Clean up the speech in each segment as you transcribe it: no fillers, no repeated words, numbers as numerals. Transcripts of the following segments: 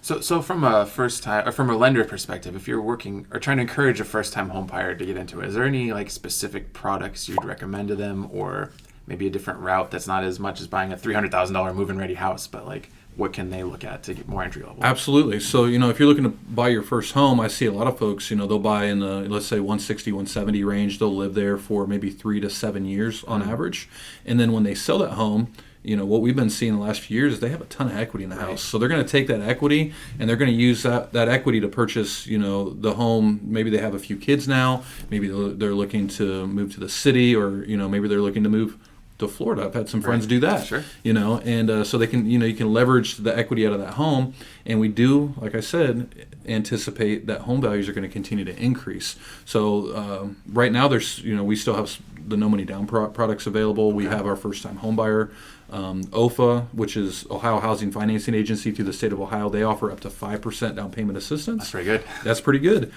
So from a first time, or from a lender perspective, if you're working or trying to encourage a first time home buyer to get into it, is there any like specific products you'd recommend to them, or maybe a different route that's not as much as buying a $300,000 move-in ready house, but like what can they look at to get more entry level? Absolutely. So, if you're looking to buy your first home, I see a lot of folks, they'll buy in the, let's say 160, 170 range. They'll live there for maybe 3 to 7 years on average. And then when they sell that home, what we've been seeing the last few years is they have a ton of equity in the house. So they're going to take that equity and they're going to use that equity to purchase, the home. Maybe they have a few kids now. Maybe they're looking to move to the city, or, maybe they're looking to move to Florida. I've had some friends do that, sure. And so they can, you can leverage the equity out of that home. And we do, like I said, anticipate that home values are going to continue to increase. So right now there's, we still have the no money down products available. We have our first time home buyer, OFA, which is Ohio Housing Financing Agency through the state of Ohio. They offer up to 5% down payment assistance. That's pretty good. That's pretty good.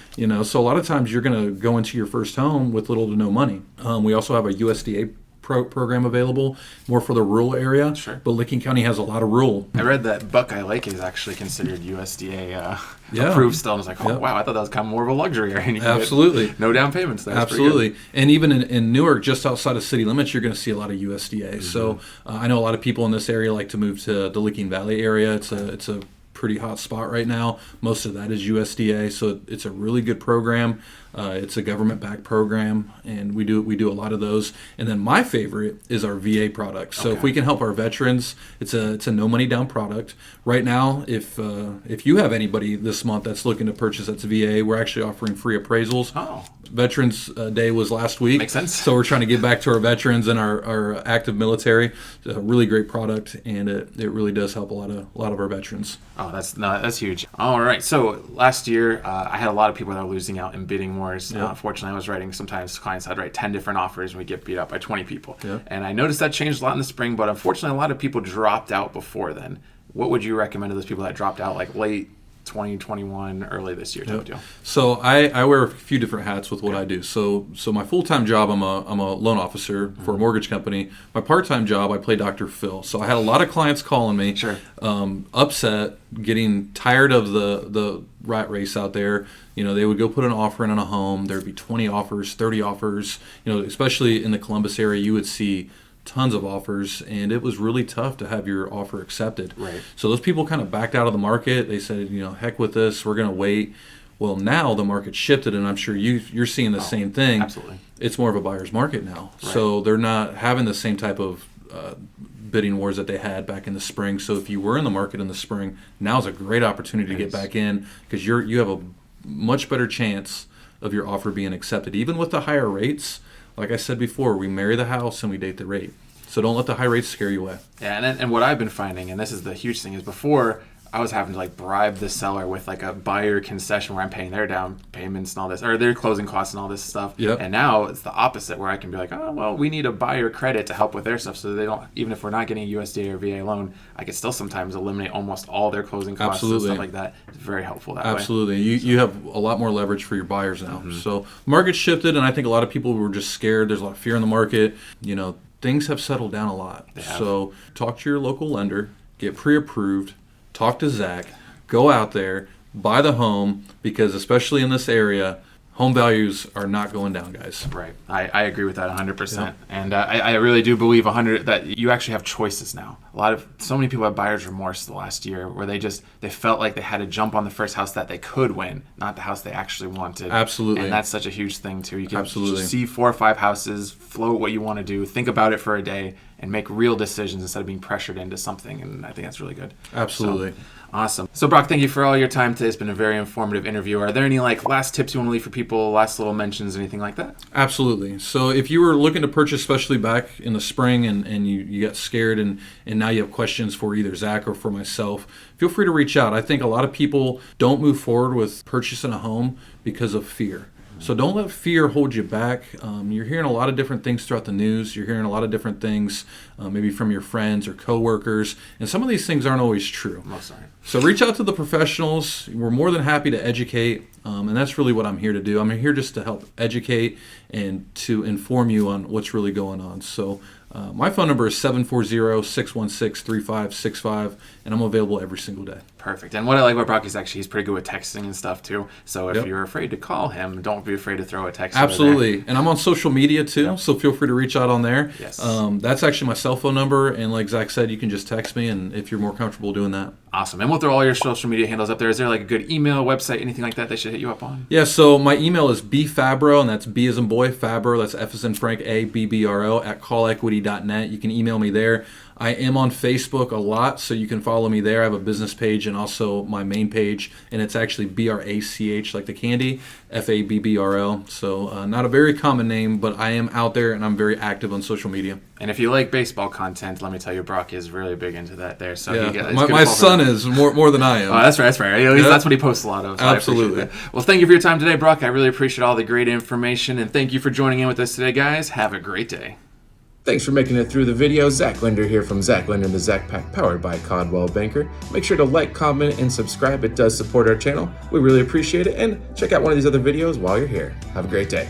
So a lot of times you're going to go into your first home with little to no money. We also have a USDA program available, more for the rural area. Sure. But Licking County has a lot of rural. I read that Buckeye Lake is actually considered USDA approved still. And I was like, wow, I thought that was kind of more of a luxury area. Absolutely. No down payments. That's absolutely. And even in Newark, just outside of city limits, you're going to see a lot of USDA. Mm-hmm. So I know a lot of people in this area like to move to the Licking Valley area. It's a pretty hot spot right now. Most of that is USDA, so it's a really good program. It's a government-backed program, and we do a lot of those. And then my favorite is our VA product. So if we can help our veterans, it's a no money down product. Right now, if you have anybody this month that's looking to purchase that's VA, we're actually offering free appraisals. Oh. Veterans Day was last week. Makes sense. So we're trying to give back to our veterans and our active military. It's a really great product, and it really does help a lot of our veterans. Oh, that's huge. All right. So last year, I had a lot of people that were losing out in bidding wars. Yep. Unfortunately, I was writing, sometimes clients I'd write 10 different offers and we get beat up by 20 people. Yep. And I noticed that changed a lot in the spring, but unfortunately, a lot of people dropped out before then. What would you recommend to those people that dropped out like late 2021, early this year type of deal? So I wear a few different hats with what I do. So my full-time job, I'm a loan officer for a mortgage company. My part-time job, I play Dr. Phil. So I had a lot of clients calling me, upset, getting tired of the rat race out there. They would go put an offer in on a home. There'd be 20 offers, 30 offers. Especially in the Columbus area, you would see tons of offers, and it was really tough to have your offer accepted. Right. So those people kind of backed out of the market. They said, heck with this, we're going to wait. Well, now the market shifted, and I'm sure you're seeing the same thing. Absolutely. It's more of a buyer's market now. Right. So they're not having the same type of bidding wars that they had back in the spring. So if you were in the market in the spring, now's a great opportunity to get back in, because you have a much better chance of your offer being accepted. Even with the higher rates, like I said before, we marry the house and we date the rate. So don't let the high rates scare you away. Yeah, and what I've been finding, and this is the huge thing, is before I was having to like bribe the seller with like a buyer concession where I'm paying their down payments and all this, or their closing costs and all this stuff. Yep. And now it's the opposite, where I can be like, oh, well, we need a buyer credit to help with their stuff, so they don't, even if we're not getting a USDA or VA loan, I can still sometimes eliminate almost all their closing costs. Absolutely. And stuff like that. It's very helpful that way. Absolutely. You have a lot more leverage for your buyers now. Mm-hmm. So market shifted, and I think a lot of people were just scared. There's a lot of fear in the market. Things have settled down a lot. So talk to your local lender, get pre-approved, talk to Zack, go out there, buy the home, because especially in this area, home values are not going down, guys. Right. I agree with that 100%. Yeah. And I really do believe that you actually have choices now. So many people have buyer's remorse the last year, where they felt like they had to jump on the first house that they could win, not the house they actually wanted. Absolutely. And that's such a huge thing too. You can Absolutely. See 4 or 5 houses, float what you want to do, think about it for a day, and make real decisions instead of being pressured into something. And I think that's really good. Absolutely. Awesome. So Brach, thank you for all your time today. It's been a very informative interview. Are there any last tips you want to leave for people, last little mentions, anything like that? Absolutely. So if you were looking to purchase, especially back in the spring, and you got scared and now you have questions for either Zack or for myself, feel free to reach out. I think a lot of people don't move forward with purchasing a home because of fear. So don't let fear hold you back. You're hearing a lot of different things throughout the news. You're hearing a lot of different things, maybe from your friends or coworkers, and some of these things aren't always true. Most aren't. So reach out to the professionals. We're more than happy to educate, and that's really what I'm here to do. I'm here just to help educate and to inform you on what's really going on. So My phone number is 740-616-3565, and I'm available every single day. Perfect. And what I like about Brach is actually he's pretty good with texting and stuff too. So if you're afraid to call him, don't be afraid to throw a text. Absolutely. And I'm on social media too, so feel free to reach out on there. Yes. That's actually my cell phone number, and like Zach said, you can just text me, and if you're more comfortable doing that. Awesome. And we'll throw all your social media handles up there. Is there like a good email, website, anything like that they should hit you up on? Yeah, so my email is bfabbro, and that's B as in boy, Fabbro, that's F as in Frank, ABBRO, @callequity.net. You can email me there. I am on Facebook a lot, so you can follow me there. I have a business page and also my main page, and it's actually BRACH, like the candy, FABBRO. So not a very common name, but I am out there, and I'm very active on social media. And if you like baseball content, let me tell you, Brach is really big into that there. So yeah, my son is more than I am. Oh, that's right. That's right. At least that's what he posts a lot of. So absolutely. Well, thank you for your time today, Brach. I really appreciate all the great information, and thank you for joining in with us today, guys. Have a great day. Thanks for making it through the video. Zack Linder here from Zack Linder and the Zack Pack, powered by Coldwell Banker. Make sure to like, comment, and subscribe. It does support our channel. We really appreciate it. And check out one of these other videos while you're here. Have a great day.